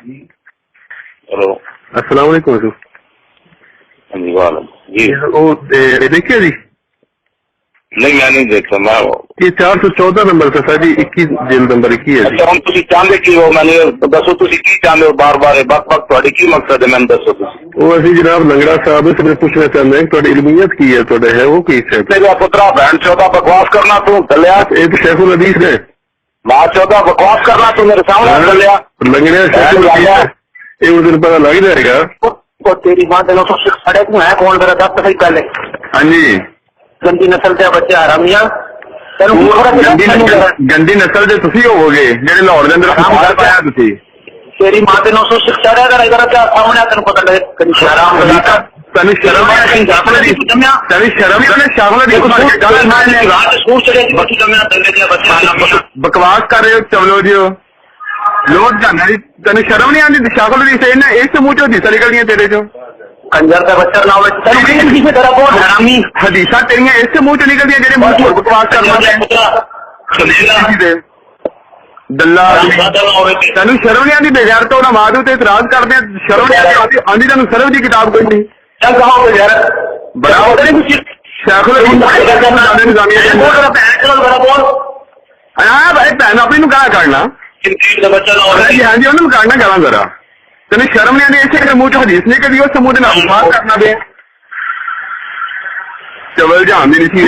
Hello अस्सलाम वालेकुम जी। वो देखिए जी, नहीं मैं नहीं देखता मैं ये 414 नंबर था सर जी, 21 जेल नंबर 21 है जी। अच्छा हम तुसी चाहते की हो मैंने दसो तुसी की चाहते हो बार बार बक बक ਤੁਹਾਡੀ ਕੀ ਮਕਸਦ ਹੈ ਮੈਨੂੰ ਦੱਸੋ ਤੁਸੀਂ वो ਅਸੀਂ जनाब लंगड़ा साहब से पूछना चाहते हैं ਤੁਹਾਡੀ इल्मियत की है, ਤੁਹਾਡੇ है वो की है? तेरा पुत्रा बहन चौदह बकवास करना तू दलिया एक शेखुल हदीस है माँ चौदह बकवास करना तू मेरे सामने दलिया लंगड़े शेखुल हदीस है, ये उस दिन पता लग जाएगा। तो तेरी माँ तेनों तो साढ़े तू है कौन मेरा दस सही पहले हाँ जी, गंदी नस्ल के बच्चे हरामिया गंदी नस्ल ਦੇ ਤੁਸੀਂ ਹੋਵੋਗੇ ਜਿਹੜੇ ਲਾਹੌਰ ਦੇ ਅੰਦਰ ਕੰਮ ਕਰ ਪਾਇਆ ਤੁਸੀਂ। तेरी माँ तेनों सो शिक्षा है अगर इधर क्या सामने तेन पता लगे ਤੈਨੂੰ ਸ਼ਰਮ ਤੈਨੂੰ ਸ਼ਰਮ ਨੇ ਸ਼ਾਮਲ ਦੀ ਬਕਵਾਸ ਕਰ ਰਹੇ ਹੋ ਚਵਲੋ ਜੀ ਲੋਕ ਜਾਣਦੇ ਜੀ, ਤੈਨੂੰ ਸ਼ਰਮ ਨਹੀਂ ਆਉਂਦੀ ਸ਼ਾਕਲ ਦੀ ਸੇ ਨਾ ਇਸ ਮੂੰਹ ਚੋਂ ਹਦੀਸਾਂ ਨਿਕਲਦੀਆਂ ਤੇਰੇ ਚੋਂ। कंजर का बच्चा ना हो तेरा बहुत हरामी हदीसा तेरिया इस मुंह चो निकलदियां जेडे मुंह छोड़ बकवास करना दल्ला तेन शर्म नहीं आती बेगैर तो ना माधू ते इतराज करते शर्म नहीं आती आंधी तेन सर्व की किताब कोई नहीं बड़ा शेखुल भाई भैन अपनी कहा करना हाँ जी उन्होंने करना करा जरा तेन शर्म नहीं आती इसे मुंह चो हदीस नहीं करी उस मुंह के नाम करना पे चवल जहां भी नहीं